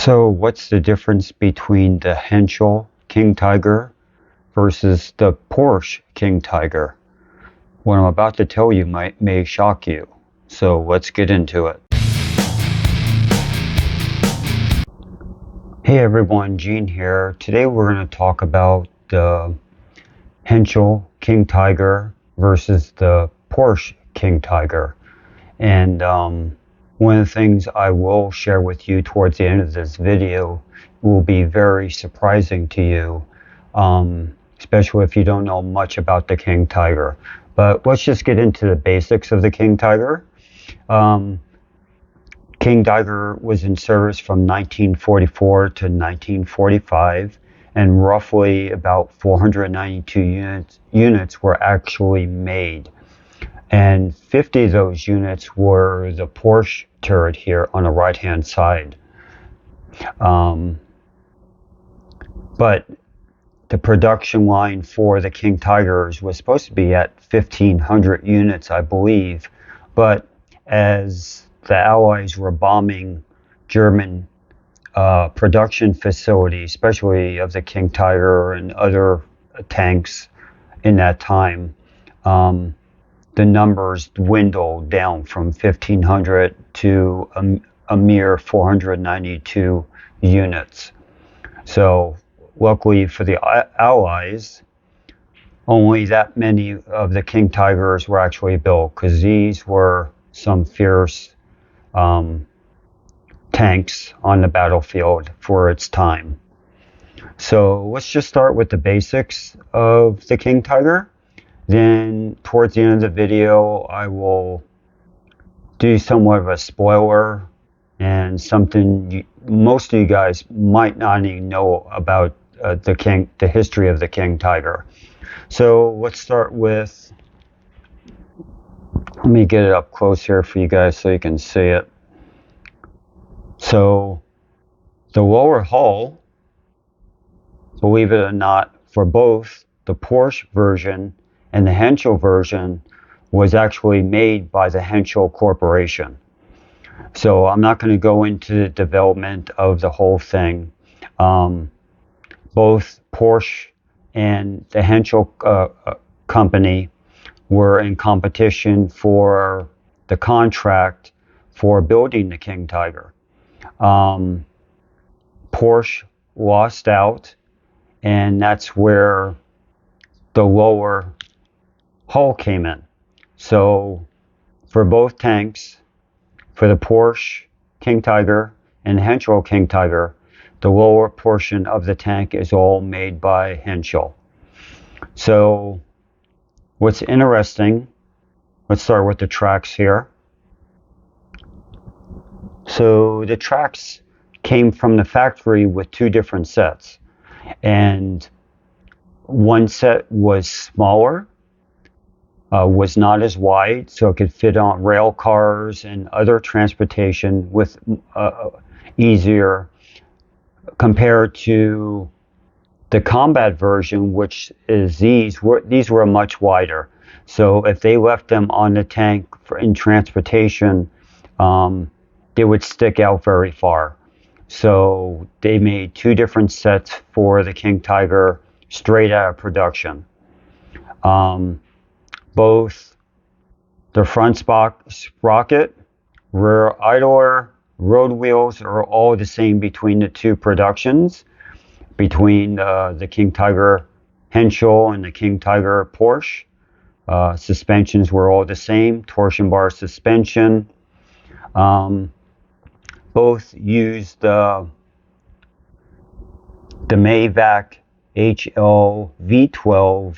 So what's the difference between the Henschel King Tiger versus the Porsche King Tiger? What I'm about to tell you may shock you. So let's get into it. Hey everyone, Gene here. Today we're going to talk about the Henschel King Tiger versus the Porsche King Tiger. And one of the things I will share with you towards the end of this video will be very surprising to you, especially if you don't know much about the King Tiger. But let's just get into the basics of the King Tiger. King Tiger was in service from 1944 to 1945, and roughly about 492 units were actually made. And 50 of those units were the Porsche turret here on the right-hand side. But the production line for the King Tigers was supposed to be at 1,500 units, I believe. But as the Allies were bombing German production facilities, especially of the King Tiger and other tanks in that time, the numbers dwindled down from 1,500 to a mere 492 units. So luckily for the Allies, only that many of the King Tigers were actually built, because these were some fierce tanks on the battlefield for its time. So let's just start with the basics of the King Tiger. Then towards the end of the video, I will do somewhat of a spoiler and something most of you guys might not even know about the history of the King Tiger. So let's start with, let me get it up close here for you guys so you can see it. So the lower hull, believe it or not, for both the Porsche version and the Henschel version was actually made by the Henschel Corporation. So I'm not going to go into the development of the whole thing. Both Porsche and the Henschel company were in competition for the contract for building the King Tiger. Porsche lost out, and that's where the lower hull came in. So for both tanks, for the Porsche King Tiger and Henschel King Tiger, the lower portion of the tank is all made by Henschel. So what's interesting, let's start with the tracks here. So the tracks came from the factory with two different sets, and one set was smaller, was not as wide, so it could fit on rail cars and other transportation with easier, compared to the combat version, which is these were much wider. So if they left them on the tank in transportation, they would stick out very far. So they made two different sets for the King Tiger straight out of production. Both the front sprocket, rear idler, road wheels are all the same between the two productions, between the King Tiger Henschel and the King Tiger Porsche. Suspensions were all the same, torsion bar suspension. Both used the Maybach HL V12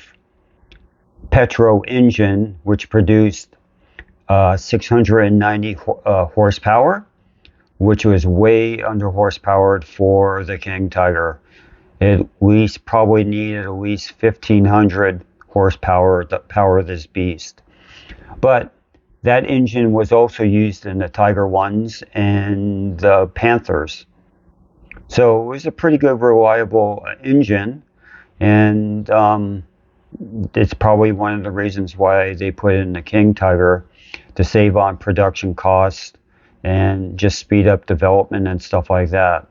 Petro engine, which produced 690 horsepower, which was way under horsepowered for the King Tiger. It probably needed at least 1,500 horsepower to power this beast. But that engine was also used in the Tiger 1s and the Panthers. So it was a pretty good, reliable engine, and it's probably one of the reasons why they put in the King Tiger, to save on production costs and just speed up development and stuff like that.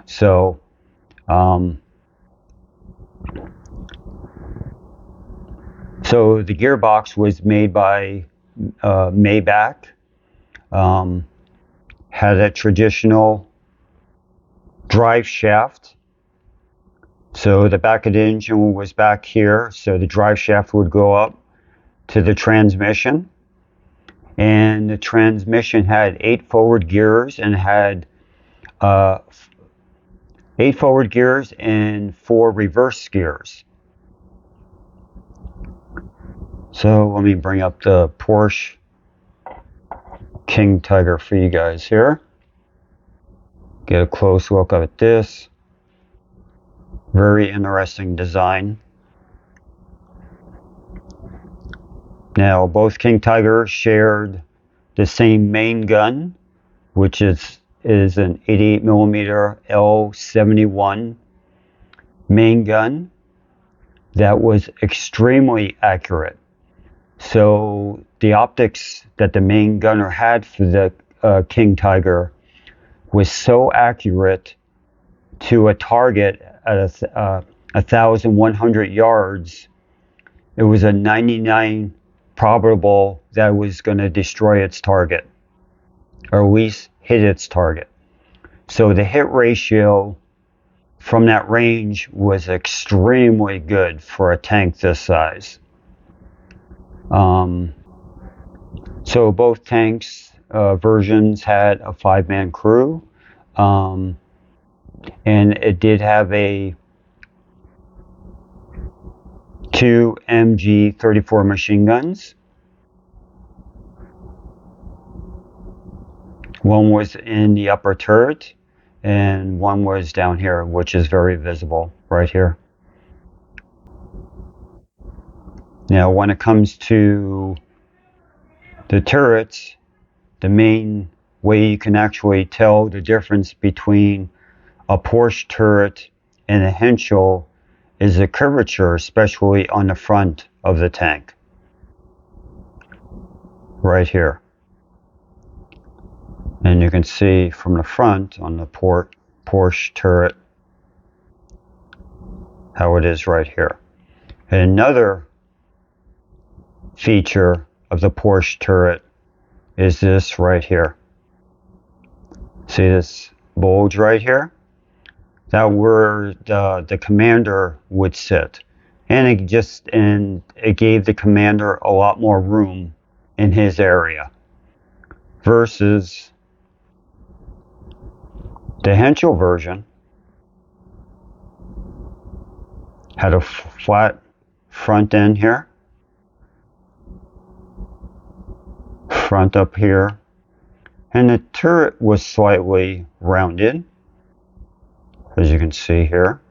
So so the gearbox was made by Maybach. Had a traditional drive shaft. So the back of the engine was back here, so the drive shaft would go up to the transmission. And the transmission had 8 forward gears and had 8 forward gears and 4 reverse gears. So let me bring up the Porsche King Tiger for you guys here. Get a close look at this. Very interesting design. Now, both King Tigers shared the same main gun, which is an 88mm L71 main gun that was extremely accurate. So the optics that the main gunner had for the King Tiger was so accurate to a target at 1,100 yards. It was a 99 probable that it was going to destroy its target, or at least hit its target. So the hit ratio from that range was extremely good for a tank this size. So both tanks versions had a 5-man crew, and it did have a 2 MG-34 machine guns. One was in the upper turret, and one was down here, which is very visible right here. Now, when it comes to the turrets, the main way you can actually tell the difference between a Porsche turret and a Henschel is the curvature, especially on the front of the tank. Right here. And you can see from the front on the Porsche turret how it is right here. And another feature of the Porsche turret is this right here. See this bulge right here? That's where the commander would sit. And it gave the commander a lot more room in his area. Versus the Henschel version had a flat front end here. Front up here, and the turret was slightly rounded, as you can see here,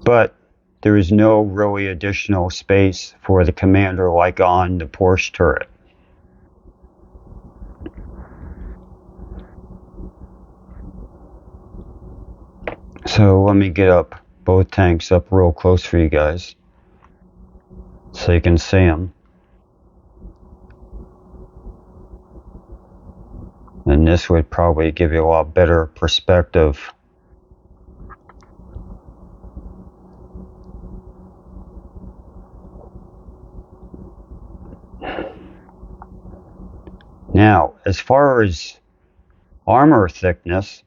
but there is no really additional space for the commander like on the Porsche turret. So let me get up both tanks up real close for you guys so you can see them. And this would probably give you a lot better perspective. Now, as far as armor thickness,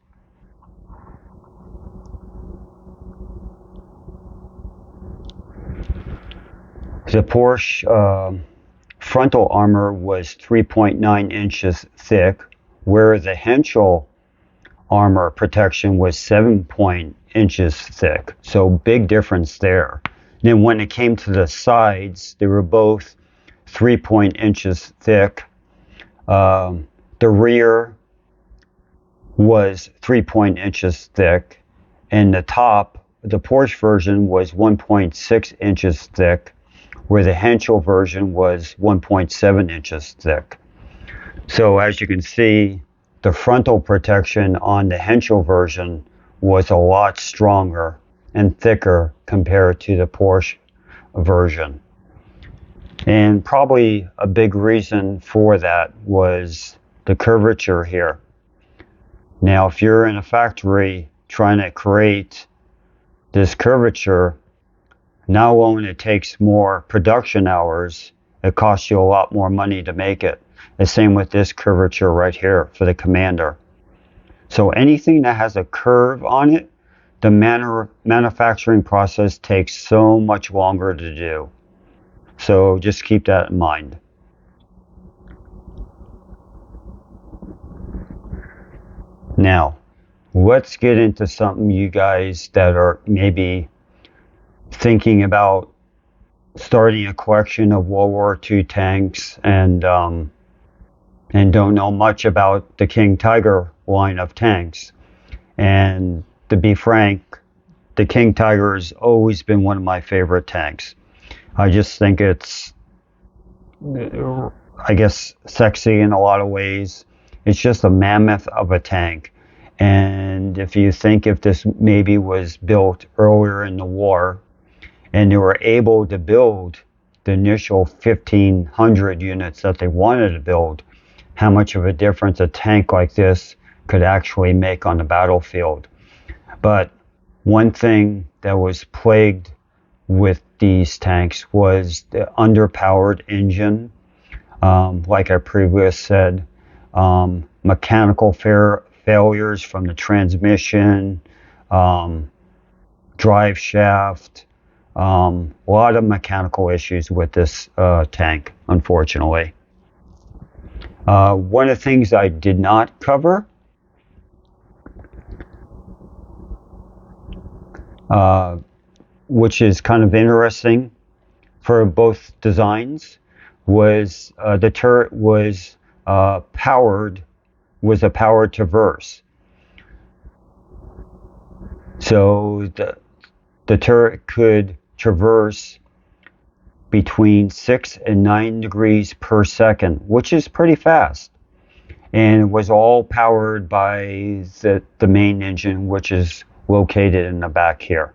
the Porsche frontal armor was 3.9 inches thick, where the Henschel armor protection was 7 inches thick. So big difference there. Then when it came to the sides, they were both 3 inches thick. The rear was 3 inches thick, and the top, the Porsche version, was 1.6 inches thick, where the Henschel version was 1.7 inches thick. So as you can see, the frontal protection on the Henschel version was a lot stronger and thicker compared to the Porsche version. And probably a big reason for that was the curvature here. Now, if you're in a factory trying to create this curvature, not only it takes more production hours, it costs you a lot more money to make it. The same with this curvature right here for the Commander. So anything that has a curve on it, the manufacturing process takes so much longer to do. So just keep that in mind. Now, let's get into something you guys that are maybe thinking about starting a collection of World War II tanks and don't know much about the King Tiger line of tanks. And to be frank, the King Tiger has always been one of my favorite tanks. I just think it's, I guess, sexy in a lot of ways. It's just a mammoth of a tank. And if you think if this maybe was built earlier in the war, and they were able to build the initial 1,500 units that they wanted to build, how much of a difference a tank like this could actually make on the battlefield. But one thing that was plagued with these tanks was the underpowered engine. Like I previously said, mechanical failures from the transmission, drive shaft, a lot of mechanical issues with this tank, unfortunately. One of the things I did not cover, which is kind of interesting for both designs, was the turret was a powered traverse. So the turret could traverse between 6 and 9 degrees per second, which is pretty fast. And it was all powered by the main engine, which is located in the back here.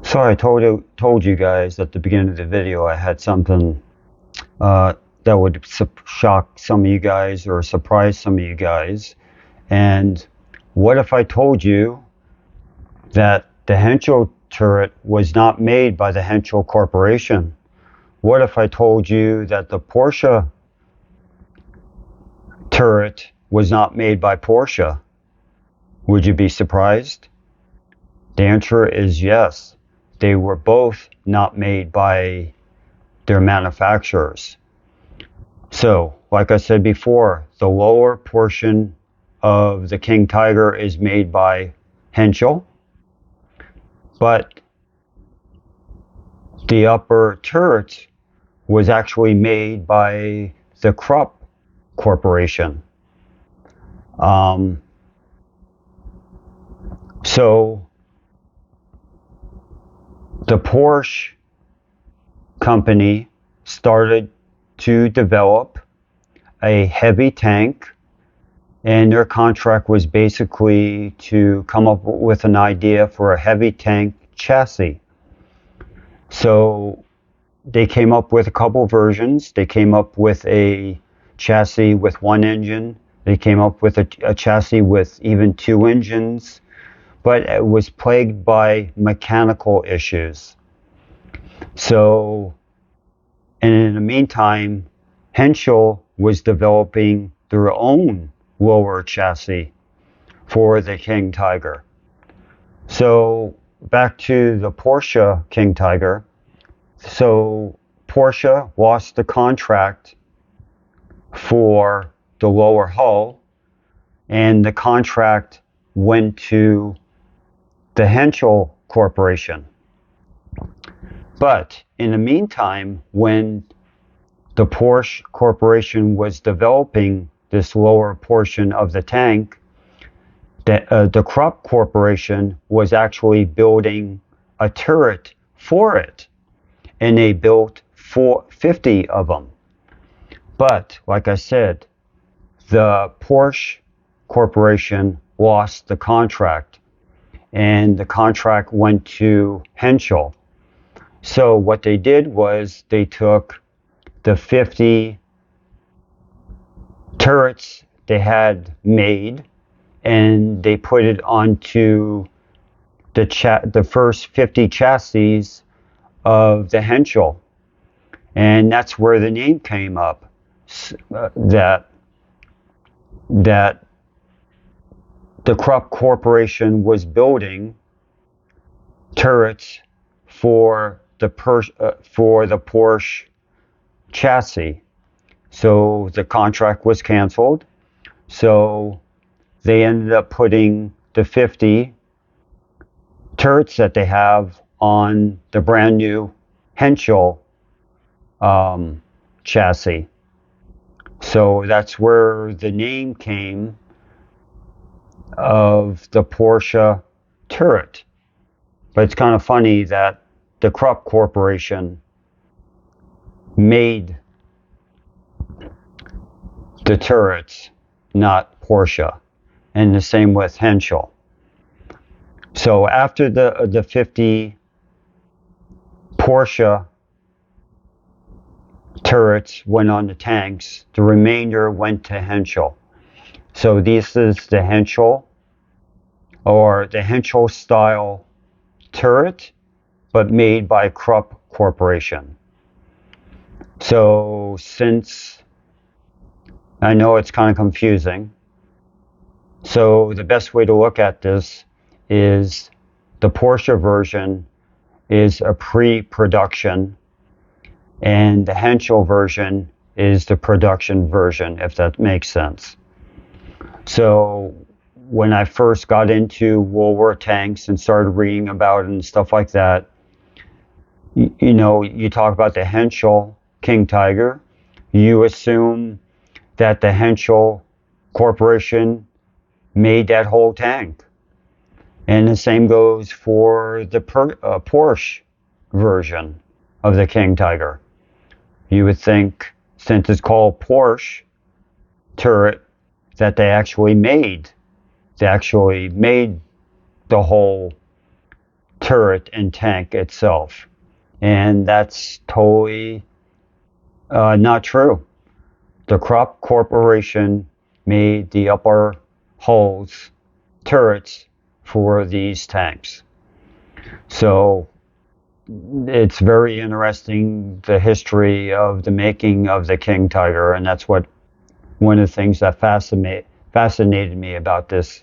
So I told you guys at the beginning of the video I had something that would shock some of you guys or surprise some of you guys. And what if I told you that the Henschel turret was not made by the Henschel Corporation? What if I told you that the Porsche turret was not made by Porsche? Would you be surprised? The answer is yes. They were both not made by their manufacturers. So, like I said before, the lower portion of the King Tiger is made by Henschel, but the upper turret was actually made by the Krupp Corporation. So the Porsche company started to develop a heavy tank, and their contract was basically to come up with an idea for a heavy tank chassis. So they came up with a couple versions. They came up with a chassis with one engine. They came up with a chassis with even two engines, but it was plagued by mechanical issues. So, and in the meantime, Henschel was developing their own lower chassis for the King Tiger. So back to the Porsche King Tiger. So Porsche lost the contract for the lower hull, and the contract went to the Henschel Corporation. But in the meantime, when the Porsche Corporation was developing this lower portion of the tank, the Krupp Corporation was actually building a turret for it, and they built 50 of them. But like I said, the Porsche Corporation lost the contract, and the contract went to Henschel. So what they did was they took the 50 turrets they had made, and they put it onto the first 50 chassis of the Henschel, and that's where the name came up. That the Krupp Corporation was building turrets for the Porsche chassis. So the contract was canceled. So they ended up putting the 50 turrets that they have on the brand new Henschel chassis. So that's where the name came of the Porsche turret. But it's kind of funny that the Krupp Corporation made the turrets, not Porsche, and the same with Henschel. So after the 50 Porsche turrets went on the tanks, the remainder went to Henschel. So this is the Henschel, or the Henschel style turret, but made by Krupp Corporation. So since, I know it's kind of confusing, so the best way to look at this is the Porsche version is a pre-production, and the Henschel version is the production version, if that makes sense. So when I first got into World War tanks and started reading about it and stuff like that, you know, you talk about the Henschel King Tiger, you assume that the Henschel Corporation made that whole tank. And the same goes for the Porsche version of the King Tiger. You would think, since it's called Porsche turret, that they actually made the whole turret and tank itself. And that's totally not true. The Krupp Corporation made the upper hulls turrets for these tanks. So it's very interesting, the history of the making of the King Tiger, and that's what one of the things that fascinated me about this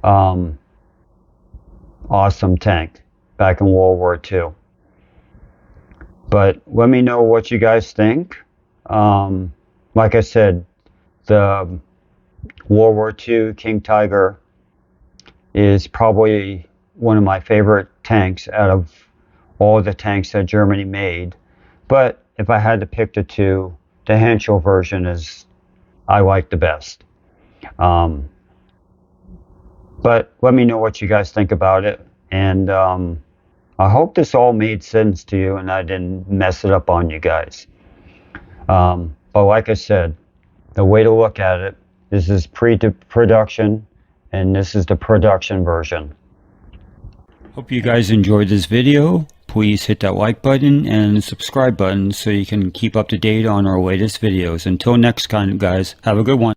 awesome tank back in World War II. But let me know what you guys think. Like I said, the World War II King Tiger is probably one of my favorite tanks out of all the tanks that Germany made. But if I had to pick the two, the Henschel version is I like the best. But let me know what you guys think about it, and I hope this all made sense to you and I didn't mess it up on you guys. But like I said, the way to look at it, this is pre-production and this is the production version. Hope you guys enjoyed this video. Please hit that like button and subscribe button so you can keep up to date on our latest videos. Until next time, guys, have a good one.